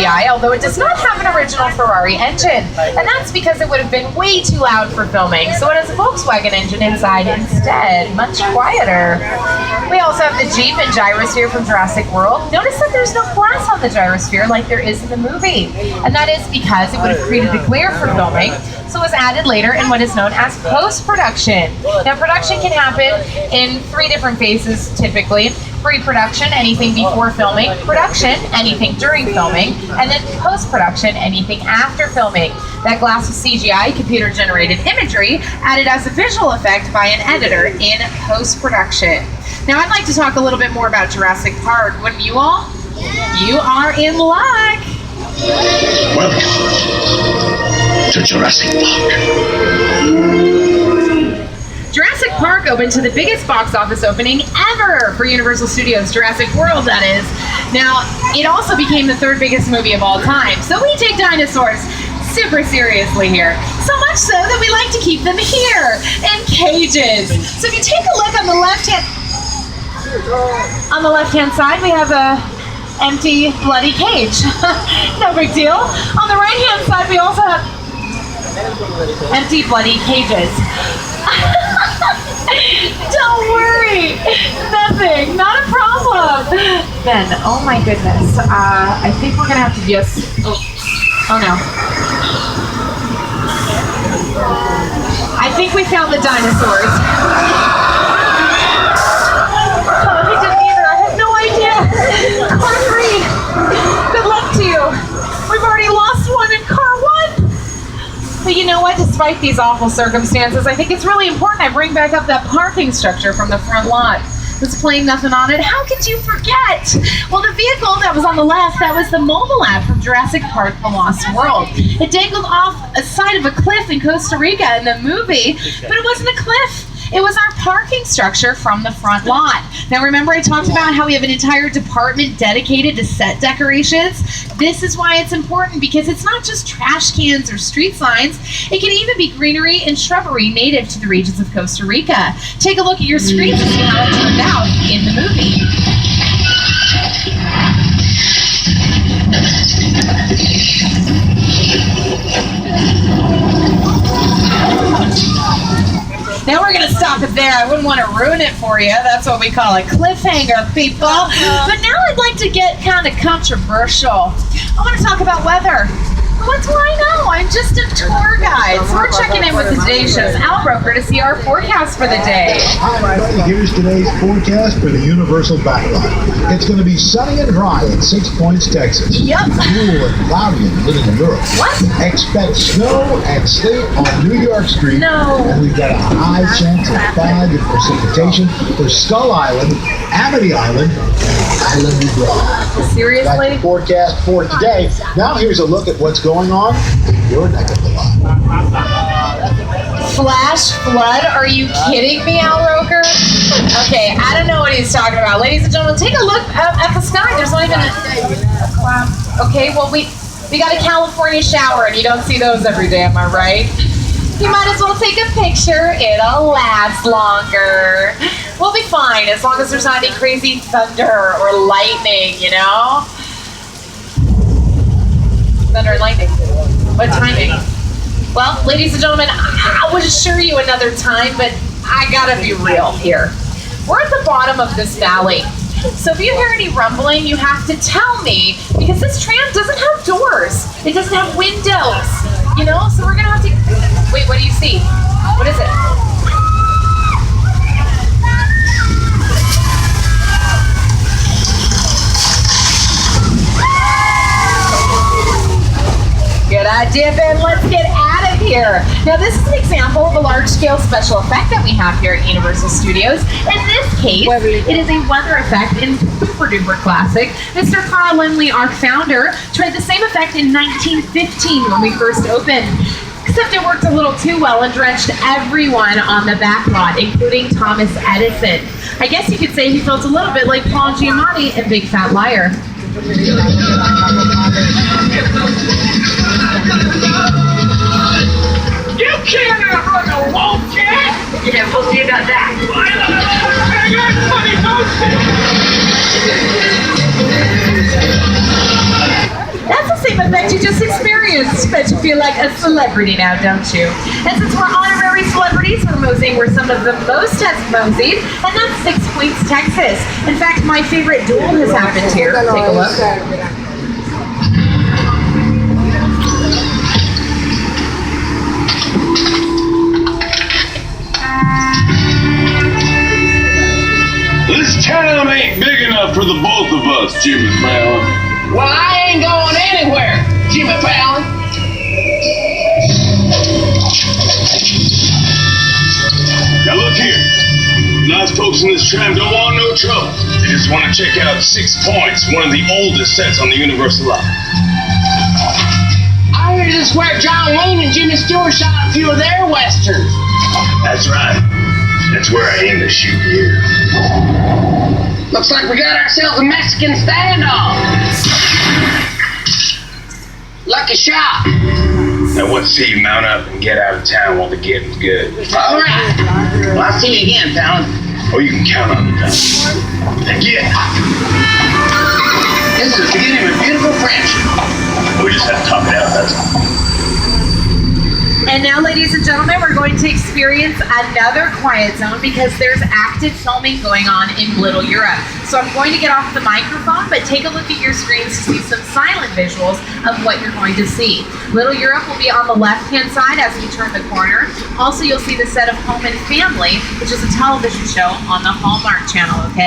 CGI, although it does not have an original Ferrari engine. And that's because it would have been way too loud for filming, so it has a Volkswagen engine inside instead, much quieter. We also have the Jeep and gyrosphere from Jurassic World. Notice that there's no glass on the gyrosphere like there is in the movie. And that is because it would have created a glare for filming, so it was added later in what is known as post-production. Now, production can happen in 3 different phases typically. Pre-production, anything before filming; production, anything during filming; and then post-production, anything after filming. That glass was CGI, computer-generated imagery, added as a visual effect by an editor in post-production. Now, I'd like to talk a little bit more about Jurassic Park, wouldn't you all? You are in luck! Welcome to Jurassic Park. Jurassic Park opened to the biggest box office opening ever for Universal Studios, Jurassic World, that is. Now, it also became the 3rd biggest movie of all time. So we take dinosaurs super seriously here. So much so that we like to keep them here in cages. So if you take a look on the left-hand side, we have a empty, bloody cage. No big deal. On the right-hand side, we also have empty, bloody cages. Don't worry, nothing, not a problem. Ben, oh my goodness, I think we're gonna have to just, oh no. I think we found the dinosaurs. Oh, he didn't either, I have no idea. Car 3, good luck to you. We've already lost one in car 1. But you know what? Despite these awful circumstances, I think it's really important I bring back up that parking structure from the front lot. Displaying nothing on it. How could you forget? Well, the vehicle that was on the left, that was the mobile app from Jurassic Park: The Lost World. It dangled off a side of a cliff in Costa Rica in the movie, but it wasn't a cliff. It was our parking structure from the front lot. Now remember I talked about how we have an entire department dedicated to set decorations? This is why it's important, because it's not just trash cans or street signs. It can even be greenery and shrubbery native to the regions of Costa Rica. Take a look at your screens and see how it turned out in the movie. Now we're going to stop it there. I wouldn't want to ruin it for you. That's what we call a cliffhanger, people. But now I'd like to get kind of controversial. I want to talk about weather. What do I know? I'm just a tour guide. So we're checking in with today's show's Al Roker to see our forecast for the day. Hi everybody, here's today's forecast for the Universal Backlot. It's going to be sunny and dry at 6 Points, Texas. Yep. Cool and cloudy in Little Europe. What? Expect snow and sleet on New York Street. No. And we've got a high chance of fog and precipitation for Skull Island, Amity Island, and Island New York. Seriously? That's the forecast for today. Now here's a look at what's going on in your neck of the lot. Flash flood? Are you kidding me, Al Roker? Okay, I don't know what he's talking about. Ladies and gentlemen, take a look at the sky. There's not even a cloud. Okay, well, we got a California shower, and you don't see those every day, am I right? You might as well take a picture. It'll last longer. We'll be fine as long as there's not any crazy thunder or lightning, you know? Thunder and lightning. What timing? Well, ladies and gentlemen, I would assure you another time, but I gotta be real here. We're at the bottom of this valley. So if you hear any rumbling, you have to tell me, because this tram doesn't have doors. It doesn't have windows, you know? So we're gonna have to... Wait, what do you see? What is it? Good idea, Ben. Let's get at it here. Now, this is an example of a large-scale special effect that we have here at Universal Studios. In this case, it is a weather effect in Super Duper Classic. Mr. Carl Lindley, our founder, tried the same effect in 1915 when we first opened. Except it worked a little too well and drenched everyone on the back lot, including Thomas Edison. I guess you could say he felt a little bit like Paul Giamatti in Big Fat Liar. You cannot run a wall, kid! Yeah, we'll see about that. I got funny That's the same effect you just experienced. Bet you feel like a celebrity now, don't you? And since we're honorary celebrities, we're moseying where some of the most has moseyed, and that's 6 Points, Texas. In fact, my favorite duel has happened here. Take a look. This town ain't big enough for the both of us, Jimmy Fallon. Well, I ain't going anywhere, Jimmy Fallon. Now look here. Nice folks in this tram don't want no trouble. They just want to check out 6 Points, one of the oldest sets on the Universal Lot. I heard this is where John Wayne and Jimmy Stewart shot a few of their westerns. That's right. That's where I aim to shoot here. Looks like we got ourselves a Mexican standoff. Lucky shot. Now what say you mount up and get out of town while the getting's good? All right. Well, I'll see you again, Fallon. Oh, you can count on me, pal. Now get. This is the beginning of a beautiful friendship. We just have to talk it out, that's all. And now, ladies and gentlemen, we're going to experience another quiet zone because there's active filming going on in Little Europe. So I'm going to get off the microphone, but take a look at your screens to see some silent visuals of what you're going to see. Little Europe will be on the left-hand side as we turn the corner. Also, you'll see the set of Home and Family, which is a television show on the Hallmark Channel, okay?